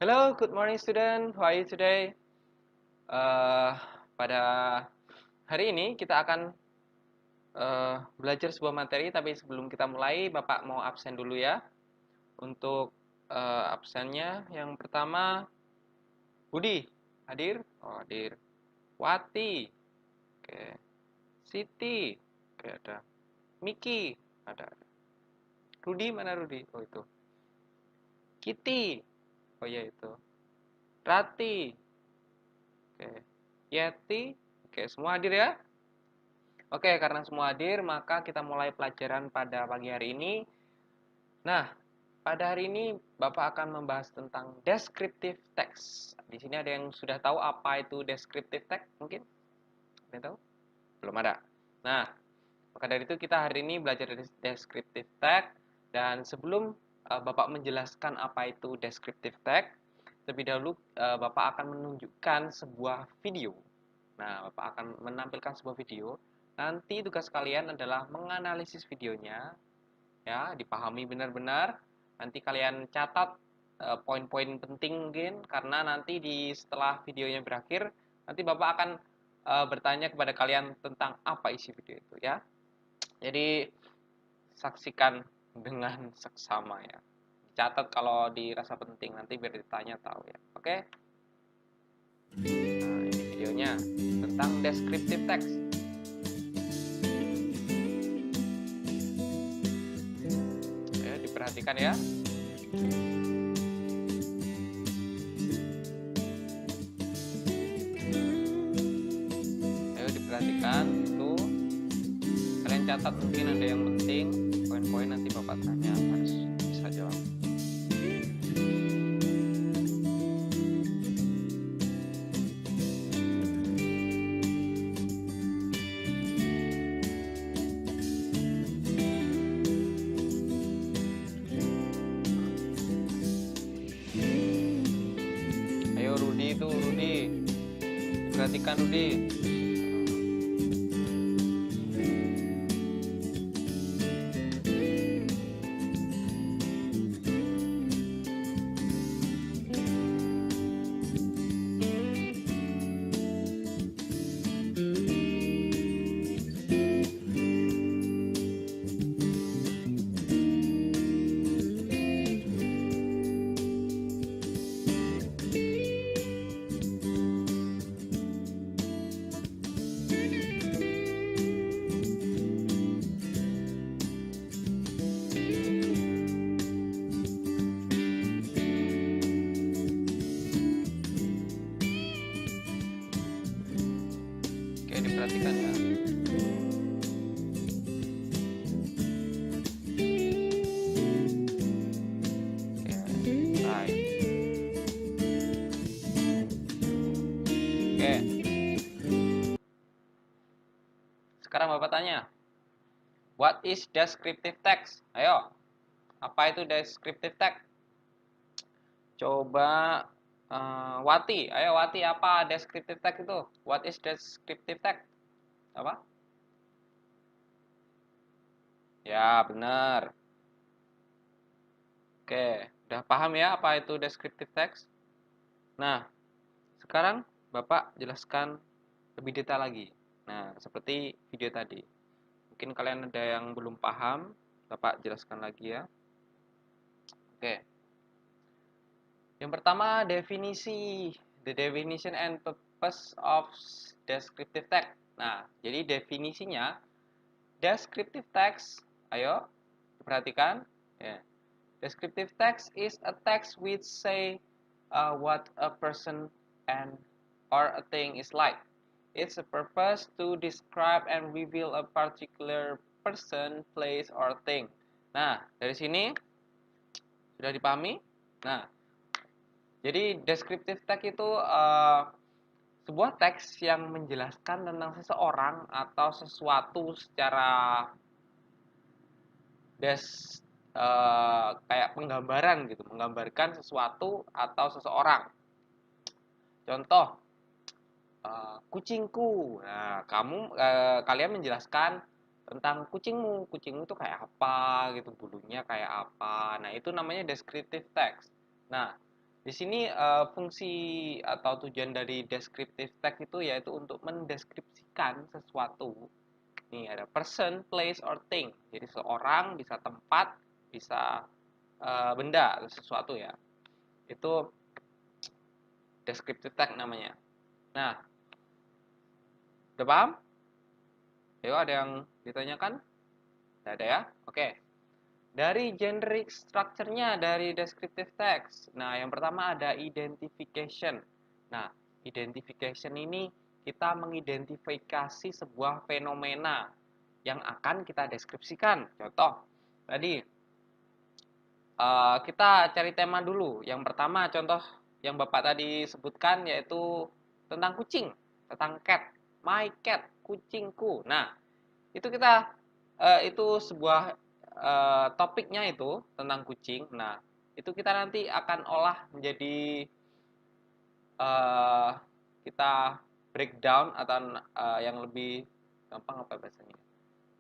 Hello, good morning student. How are you today? Eh, pada hari ini kita akan belajar sebuah materi, tapi sebelum kita mulai, Bapak mau absen dulu ya. Untuk absennya, yang pertama Budi, hadir? Oh, hadir. Wati, oke. Siti, oke ada. Miki, ada. Rudi mana Rudi? Oh itu. Kitty, oh iya itu. Rati, oke. Yeti, oke semua hadir ya? Oke, karena semua hadir, maka kita mulai pelajaran pada pagi hari ini. Nah, pada hari ini Bapak akan membahas tentang descriptive text. Di sini ada yang sudah tahu apa itu descriptive text? Mungkin? Ada yang tahu? Belum ada. Nah, maka dari itu kita hari ini belajar descriptive text. Dan sebelum Bapak menjelaskan apa itu descriptive text, terlebih dahulu Bapak akan menunjukkan sebuah video. Nah, Bapak akan menampilkan sebuah video. Nanti tugas kalian adalah menganalisis videonya, ya, dipahami benar-benar. Nanti kalian catat poin-poin penting mungkin, karena nanti setelah videonya berakhir, nanti Bapak akan bertanya kepada kalian tentang apa isi video itu, ya. Jadi saksikan dengan seksama ya. Catat kalau dirasa penting, nanti biar ditanya tahu ya. Oke? Nah, ini videonya tentang descriptive text. Ayo diperhatikan ya. Ayo diperhatikan itu. Kalian catat mungkin ada yang penting, poin-poin nanti Bapak tanya harus bisa jawab. Ayo Rudi itu, Rudi. Perhatikan Rudi. Oke, diperhatikan ya. Oke, right. Oke. Sekarang Bapak tanya, what is descriptive text? Ayo, apa itu descriptive text? Coba Wati, ayo Wati, apa descriptive text itu? What is descriptive text? Apa? Ya, benar. Oke, udah paham ya apa itu descriptive text? Nah, sekarang Bapak jelaskan lebih detail lagi. Nah, seperti video tadi. Mungkin kalian ada yang belum paham, Bapak jelaskan lagi ya. Oke. Yang pertama, definisi. The definition and purpose of descriptive text. Nah, jadi definisinya descriptive text, ayo perhatikan. Yeah. Descriptive text is a text which say what a person and or a thing is like. It's a purpose to describe and reveal a particular person, place, or thing. Nah, dari sini sudah dipahami? Nah, jadi descriptive text itu sebuah teks yang menjelaskan tentang seseorang atau sesuatu secara kayak penggambaran gitu, menggambarkan sesuatu atau seseorang. Contoh, kucingku. Nah, kalian menjelaskan tentang kucingmu. Kucingmu itu kayak apa gitu, bulunya kayak apa. Nah, itu namanya descriptive text. Nah, Di sini fungsi atau tujuan dari descriptive text itu yaitu untuk mendeskripsikan sesuatu. Nih ada person, place, or thing. Jadi seorang, bisa tempat, bisa benda atau sesuatu ya. Itu descriptive text namanya. Nah, udah paham? Ayo ada yang ditanyakan? Tidak ada ya? Oke. Dari generic structure-nya dari descriptive text. Nah, yang pertama ada identification. Nah, identification ini kita mengidentifikasi sebuah fenomena yang akan kita deskripsikan. Contoh, tadi kita cari tema dulu. Yang pertama, contoh yang Bapak tadi sebutkan yaitu tentang kucing, tentang cat, my cat, kucingku. Nah, itu kita itu sebuah topiknya itu tentang kucing. Nah, itu kita nanti akan olah menjadi eh, kita breakdown atau yang lebih gampang apa bahasanya?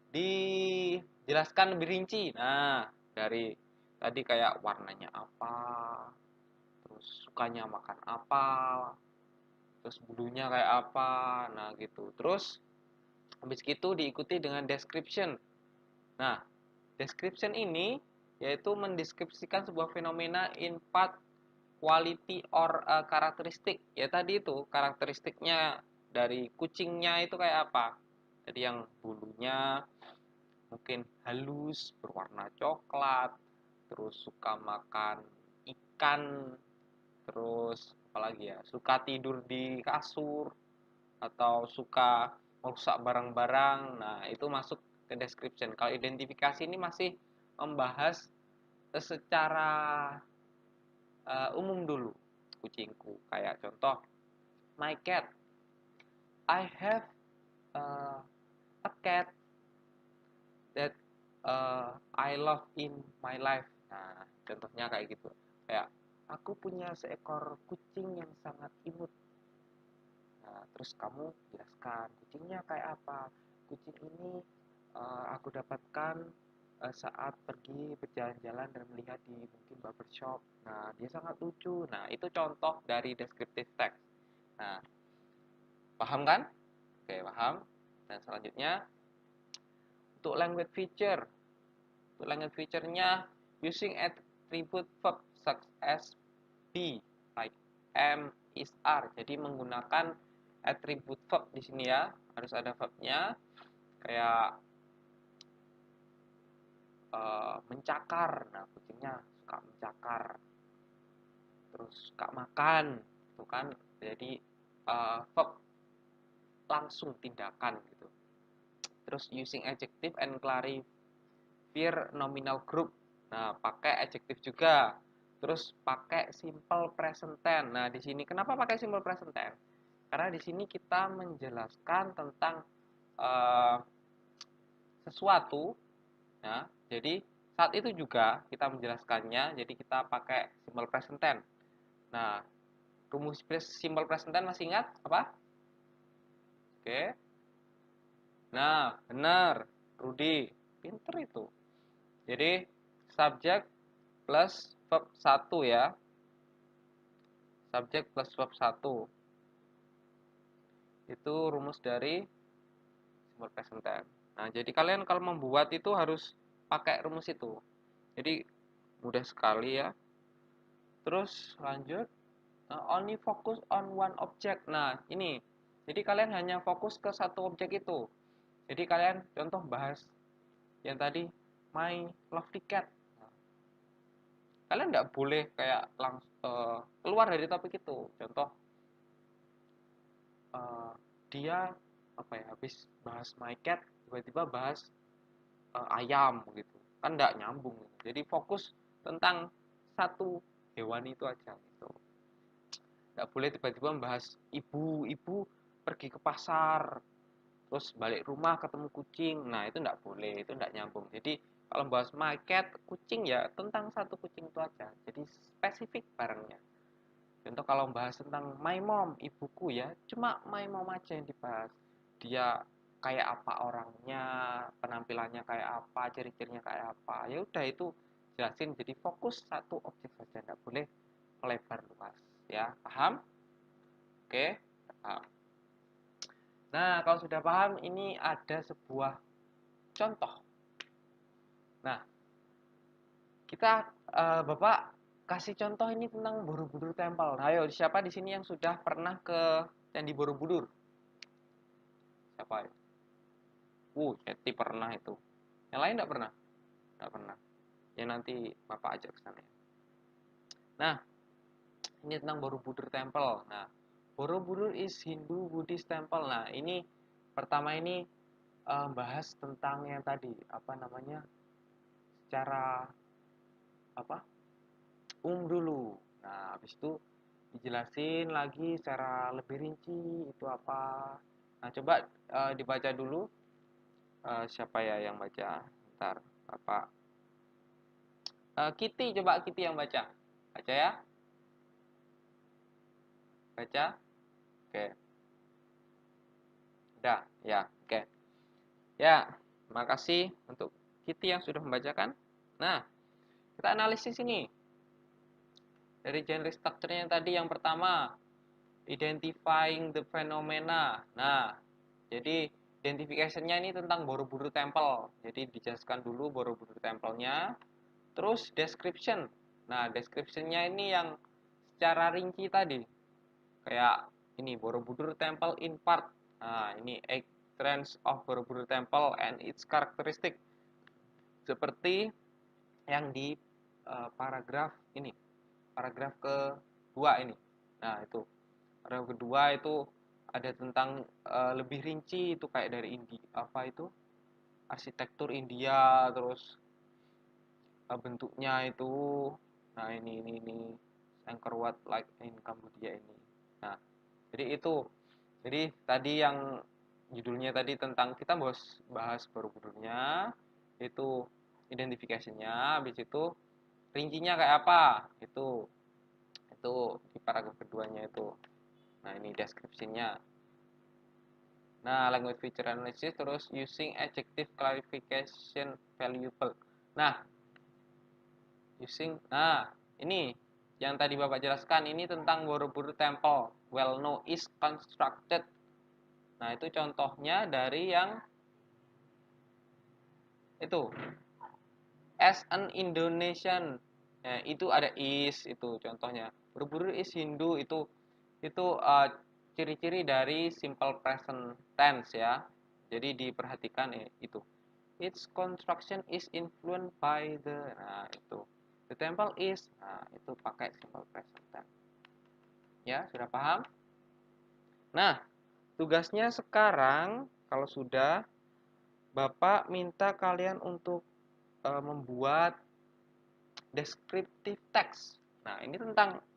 Dijelaskan lebih rinci. Nah, dari tadi kayak warnanya apa, terus sukanya makan apa, terus bulunya kayak apa. Nah, gitu. Terus habis itu diikuti dengan description. Nah, description ini yaitu mendeskripsikan sebuah fenomena in part, quality, or karakteristik. Ya tadi itu karakteristiknya dari kucingnya itu kayak apa. Jadi yang bulunya mungkin halus, berwarna coklat, terus suka makan ikan, terus apalagi ya, suka tidur di kasur, atau suka merusak barang-barang. Nah, itu masuk ke description. Kalau identifikasi ini masih membahas secara umum dulu. Kucingku, kayak contoh, my cat. I have a cat that I love in my life. Nah, contohnya kayak gitu. Kayak aku punya seekor kucing yang sangat imut. Nah, terus kamu jelaskan kucingnya kayak apa. Kucing ini aku dapatkan saat pergi berjalan-jalan dan melihat di mungkin barbershop. Nah, dia sangat lucu. Nah, itu contoh dari descriptive text. Nah, paham kan? Oke, paham. Dan selanjutnya untuk language feature. Untuk language feature-nya using attribute verb such as be, like am, is, are. Jadi menggunakan attribute verb di sini ya. Harus ada verbnya. Kayak mencakar. Nah, kucingnya suka mencakar. Terus suka makan, itu kan. Jadi verb langsung tindakan gitu. Terus using adjective and clarify nominal group. Nah, pakai adjective juga. Terus pakai simple present tense. Nah, di sini kenapa pakai simple present tense? Karena di sini kita menjelaskan tentang uh, sesuatu. Ya, jadi saat itu juga kita menjelaskannya. Jadi kita pakai simple present tense. Nah, rumus simple present tense masih ingat apa? Oke. Nah, benar. Rudi, pinter itu. Jadi subjek plus verb 1 ya. Subjek plus verb 1. Itu rumus dari simple present tense. Nah, jadi kalian kalau membuat itu harus pakai rumus itu. Jadi mudah sekali ya. Terus lanjut, only focus on one object. Nah, ini. Jadi kalian hanya fokus ke satu objek itu. Jadi kalian contoh bahas yang tadi my lovely cat. Kalian nggak boleh kayak langsung keluar dari topik itu. Contoh dia apa ya, habis bahas my cat tiba-tiba bahas ayam gitu, kan nggak nyambung. Jadi fokus tentang satu hewan itu aja gitu. Nggak boleh tiba-tiba membahas ibu pergi ke pasar terus balik rumah ketemu kucing. Nah, itu nggak boleh, itu nggak nyambung. Jadi kalau bahas my cat, kucing ya tentang satu kucing itu aja. Jadi spesifik barangnya. Contoh kalau bahas tentang my mom, ibuku ya, cuma my mom aja yang dibahas. Dia kayak apa orangnya, penampilannya kayak apa, ciri-cirinya kayak apa. Ya udah itu jelasin, jadi fokus satu objek saja, nggak boleh melebar luas. Ya, paham? Oke, paham. Nah, kalau sudah paham, ini ada sebuah contoh. Nah, Bapak kasih contoh ini tentang Borobudur Temple. Nah, ayo, siapa di sini yang sudah pernah ke Candi Borobudur? Siapa ya? Ceti pernah itu. Yang lain enggak pernah? Enggak pernah. Ya nanti Bapak ajak ke sana ya. Nah, ini tentang Borobudur Temple. Nah, Borobudur is Hindu Buddhist Temple. Nah, ini pertama ini bahas tentang yang tadi apa namanya? Secara apa? Dulu. Nah, habis itu dijelasin lagi secara lebih rinci itu apa. Nah, coba dibaca dulu. Siapa ya yang baca? Ntar, Bapak. Kitty, coba Kitty yang baca. Baca ya? Baca? Oke. Udah, ya. Oke. Ya, makasih untuk Kitty yang sudah membacakan. Nah, kita analisis ini. Dari genre structure-nya tadi yang pertama, identifying the phenomena. Nah, jadi identification-nya ini tentang Borobudur Temple. Jadi dijelaskan dulu Borobudur Temple-nya. Terus description. Nah, description-nya ini yang secara rinci tadi. Kayak ini Borobudur Temple in part. Nah, ini eight trends of Borobudur Temple and its characteristic. Seperti yang di paragraf ini. Paragraf kedua ini. Nah, itu. Paragraf kedua itu ada tentang lebih rinci itu kayak dari apa itu? Arsitektur India, terus bentuknya itu. Nah, ini Angkor Wat like in Cambodia ini. Nah, jadi itu. Jadi tadi yang judulnya tadi tentang kita bahas Borobudurnya, itu identifikasinya, habis itu rincinya kayak apa? Itu di paragraf keduanya itu. Nah, ini deskripsinya. Nah, language feature analysis terus using adjective clarification valuable. Nah, ini yang tadi Bapak jelaskan ini tentang Borobudur Temple. Well known is constructed. Nah, itu contohnya dari yang itu. As an Indonesian. Nah, itu ada is itu contohnya. Borobudur is Hindu itu ciri-ciri dari simple present tense ya. Jadi diperhatikan itu. Its construction is influenced by itu. The temple is, itu pakai simple present tense. Ya, sudah paham? Nah, tugasnya sekarang kalau sudah Bapak minta kalian untuk membuat descriptive text. Nah, ini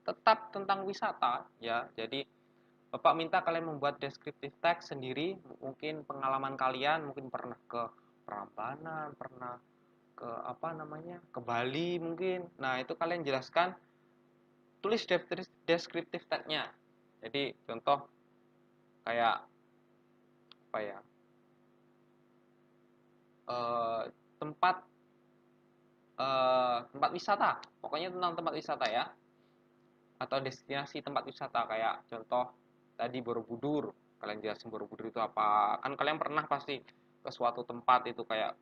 tetap tentang wisata ya. Jadi Bapak minta kalian membuat descriptive text sendiri, mungkin pengalaman kalian, mungkin pernah ke Prambanan, pernah ke apa namanya? Ke Bali mungkin. Nah, itu kalian jelaskan, tulis descriptive text-nya. Jadi contoh kayak apa ya? Tempat tempat wisata. Pokoknya tentang tempat wisata ya. Atau destinasi tempat wisata kayak contoh tadi Borobudur. Kalian jelasin Borobudur itu apa? Kan kalian pernah pasti ke suatu tempat itu kayak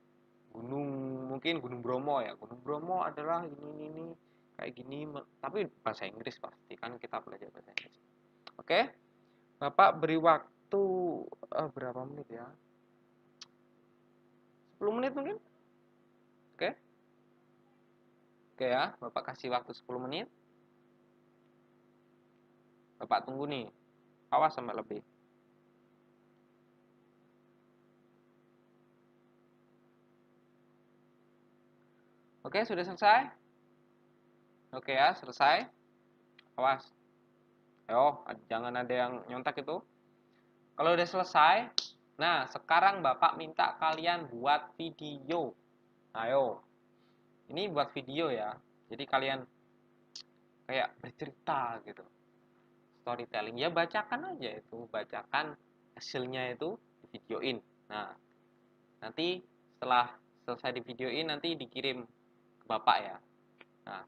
gunung, mungkin Gunung Bromo ya. Gunung Bromo adalah ini kayak gini, tapi bahasa Inggris pasti kan kita belajar bahasa Inggris. Oke? Bapak beri waktu berapa menit ya? 10 menit mungkin? Oke? Oke ya, Bapak kasih waktu 10 menit. Bapak tunggu nih. Awas sampai lebih. Oke, sudah selesai? Oke ya, selesai. Awas. Ayo, jangan ada yang nyontak itu. Kalau udah selesai, nah sekarang Bapak minta kalian buat video. Ayo, ini buat video ya. Jadi kalian kayak bercerita gitu. Storytelling. Ya bacakan aja itu. Bacakan hasilnya itu di videoin. Nah, nanti setelah selesai di videoin nanti dikirim ke Bapak ya. Nah,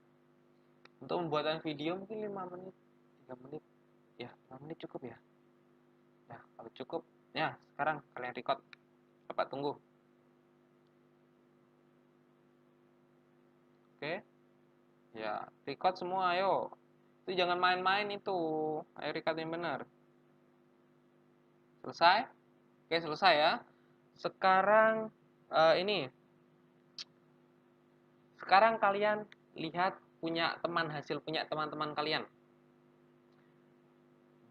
Untuk pembuatan video mungkin 5 menit, 3 menit. Ya, 5 menit cukup ya. Nah, kalau cukup, ya sekarang kalian record. Bapak tunggu. Oke. Ya, record semua, ayo. Itu jangan main-main itu. Ayo record yang benar. Selesai? Oke, selesai ya. Sekarang ini. Sekarang kalian lihat punya teman hasil punya teman-teman kalian.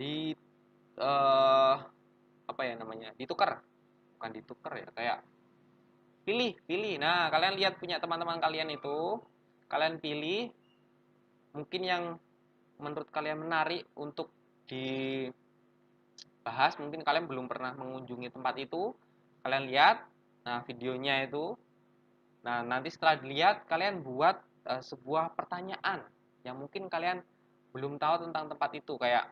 Di apa ya namanya? Ditukar. Bukan ditukar ya, kayak pilih, pilih. Nah, kalian lihat punya teman-teman kalian itu, kalian pilih mungkin yang menurut kalian menarik untuk dibahas. Mungkin kalian belum pernah mengunjungi tempat itu, kalian lihat, nah videonya itu. Nah, nanti setelah dilihat, kalian buat sebuah pertanyaan yang mungkin kalian belum tahu tentang tempat itu, kayak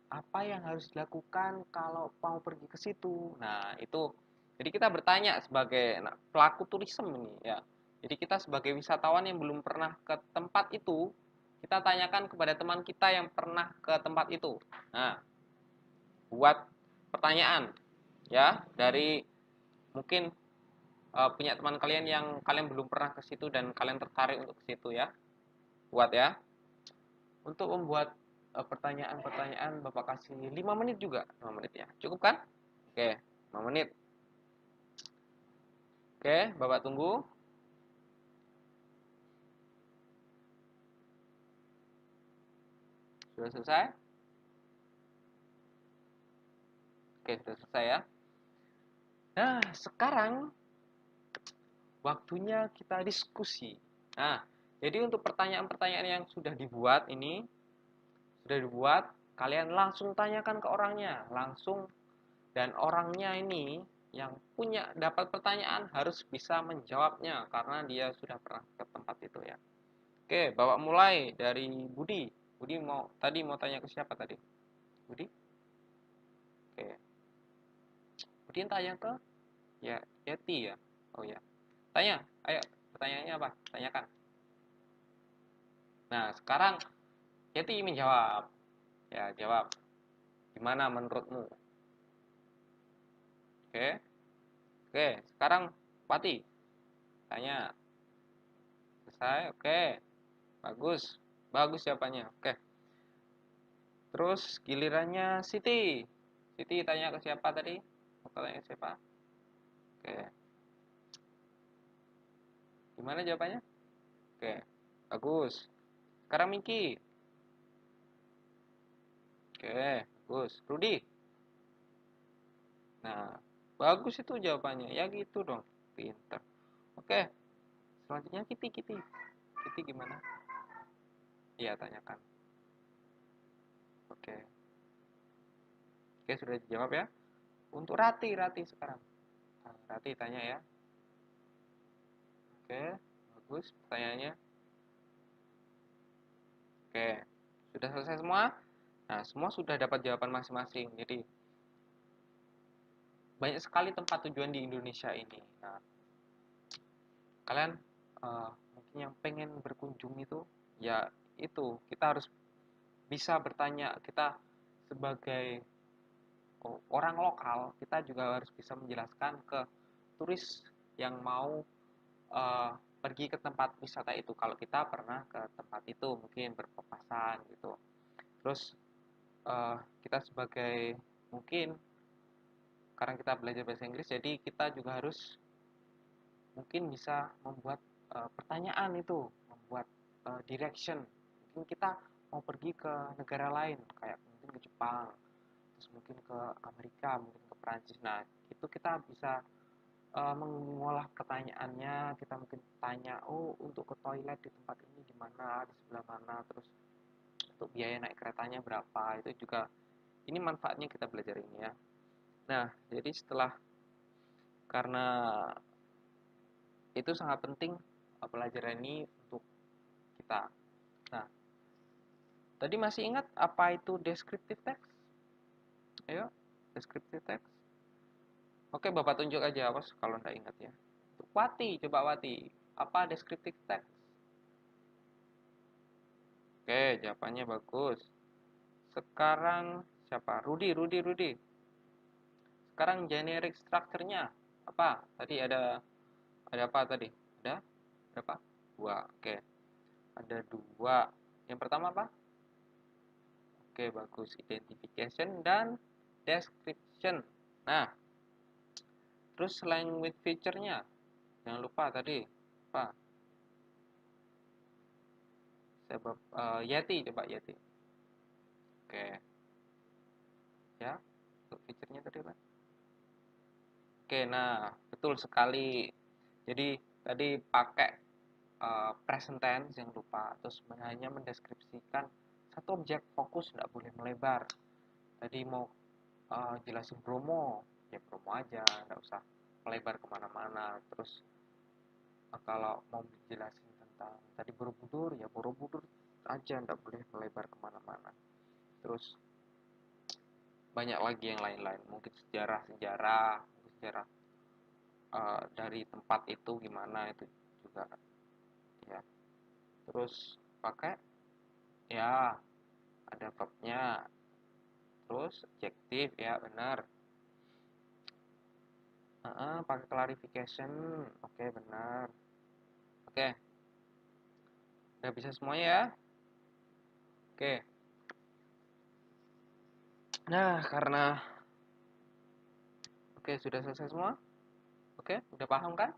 apa yang harus dilakukan kalau mau pergi ke situ. Nah, itu. Jadi kita bertanya sebagai pelaku turisme ini ya. Jadi kita sebagai wisatawan yang belum pernah ke tempat itu, kita tanyakan kepada teman kita yang pernah ke tempat itu. Nah, buat pertanyaan ya dari mungkin punya teman kalian yang kalian belum pernah ke situ dan kalian tertarik untuk ke situ ya. Buat ya. Untuk membuat pertanyaan-pertanyaan Bapak kasih 5 menit juga. 5 menit ya. Cukup kan? Oke, 5 menit. Oke, Bapak tunggu. Sudah selesai? Oke, sudah selesai ya. Nah, sekarang waktunya kita diskusi. Nah, jadi untuk pertanyaan-pertanyaan yang sudah dibuat, kalian langsung tanyakan ke orangnya, langsung. Dan orangnya ini yang punya dapat pertanyaan harus bisa menjawabnya karena dia sudah pernah ke tempat itu ya. Oke, Bapak mulai dari Budi. Budi mau tanya ke siapa tadi? Budi? Oke. Budi tanya ke ya Yeti ya. Oh ya. Tanya, ayo. Pertanyaannya apa? Tanyakan. Nah, sekarang Yeti menjawab. Ya, jawab. Gimana menurutmu? Oke. Oke, sekarang Pati. Tanya. Selesai? Oke. Bagus. Bagus jawabannya. Oke. Terus gilirannya Siti. Siti tanya ke siapa tadi? Mau tanya ke siapa? Oke. Gimana jawabannya? Oke. Bagus. Sekarang Miki. Oke. Bagus. Rudi. Nah, bagus itu jawabannya. Ya gitu dong. Pinter. Oke. Selanjutnya Kiti. Kiti. Kiti gimana? Iya, tanyakan. Oke. Oke, sudah dijawab ya. Untuk Rati. Rati sekarang. Nah, Rati tanya ya. Oke. Bagus pertanyaannya. Oke. Sudah selesai semua? Nah, semua sudah dapat jawaban masing-masing. Jadi, banyak sekali tempat tujuan di Indonesia ini. Nah, kalian mungkin yang pengen berkunjung itu, ya itu, kita harus bisa bertanya. Kita sebagai orang lokal, kita juga harus bisa menjelaskan ke turis yang mau uh, pergi ke tempat wisata itu. Kalau kita pernah ke tempat itu, mungkin berpapasan gitu. Terus kita sebagai mungkin karena kita belajar bahasa Inggris, jadi kita juga harus mungkin bisa membuat pertanyaan itu, membuat direction. Mungkin kita mau pergi ke negara lain, kayak mungkin ke Jepang, terus mungkin ke Amerika, mungkin ke Perancis. Nah, itu kita bisa mengolah pertanyaannya. Kita mungkin tanya, oh untuk ke toilet di tempat ini di mana, di sebelah mana, terus untuk biaya naik keretanya berapa. Itu juga ini manfaatnya kita belajar ini ya. Nah, jadi setelah karena itu sangat penting pelajaran ini untuk kita. Nah, tadi masih ingat apa itu descriptive text? Ayo, descriptive text. Oke, Bapak tunjuk aja, awas kalau nggak ingat ya. Wati, coba Wati. Apa descriptive text? Oke, jawabannya bagus. Sekarang siapa? Rudi. Sekarang generic structure-nya apa? Tadi ada apa tadi? Ada berapa? Dua. Oke, ada dua. Yang pertama apa? Oke, bagus. Identification dan description. Nah, terus language feature-nya. Jangan lupa tadi. Apa? Sebab Yeti, coba Yeti. Oke, ya. Untuk feature-nya tadi apa? Oke, nah, betul sekali. Jadi, tadi pakai present tense yang lupa. Terus hanya mendeskripsikan satu objek, fokus, nggak boleh melebar. Tadi mau jelasin Bromo, ya Bromo aja, nggak usah melebar kemana-mana. Terus kalau mau dijelasin tentang tadi Borobudur, ya Borobudur aja, nggak boleh melebar kemana-mana. Terus banyak lagi yang lain-lain, mungkin sejarah dari tempat itu gimana itu juga ya. Terus pakai ya ada verbnya, terus adjektif ya benar. Pakai clarification, oke benar. Oke, udah bisa semuanya ya. Oke, nah karena oke sudah selesai semua. Oke, udah paham kan?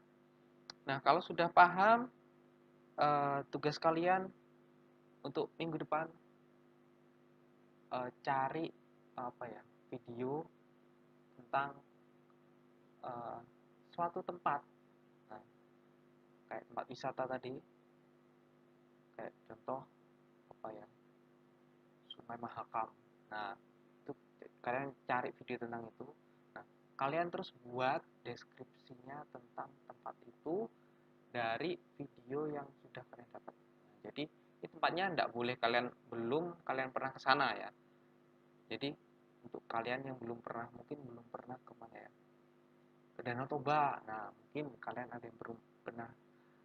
Nah kalau sudah paham, tugas kalian untuk minggu depan cari apa ya video tentang eh, suatu tempat. Nah, kayak tempat wisata tadi, kayak contoh apa ya, Sungai Mahakam. Nah, itu kalian cari video tentang itu. Nah, kalian terus buat deskripsinya tentang tempat itu dari video yang sudah kalian dapat. Nah, jadi ini tempatnya tidak boleh kalian pernah ke sana ya. Jadi untuk kalian yang mungkin belum pernah kemana ya, ke Danau Toba. Nah, mungkin kalian ada yang belum pernah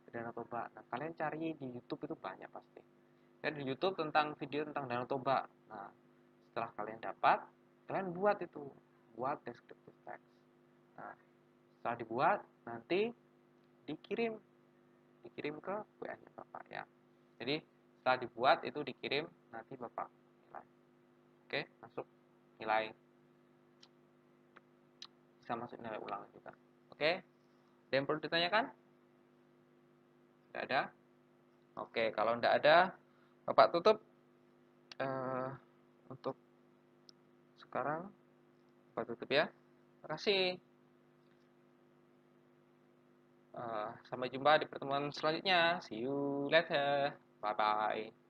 ke Danau Toba. Nah, kalian cari di YouTube itu banyak pasti. Dan di YouTube tentang video tentang Danau Toba. Nah, setelah kalian dapat, kalian buat descriptive text. Nah, setelah dibuat, nanti dikirim ke WA-nya Bapak ya. Jadi, setelah dibuat itu dikirim, nanti Bapak nilai. Oke, masuk nilai, bisa masuk nilai ulangan juga. Oke, ada yang perlu ditanyakan? Tidak ada? Oke, kalau tidak ada, Bapak tutup eh, untuk sekarang. Bapak tutup ya. Terima kasih. Sampai jumpa di pertemuan selanjutnya. See you later. Bye bye.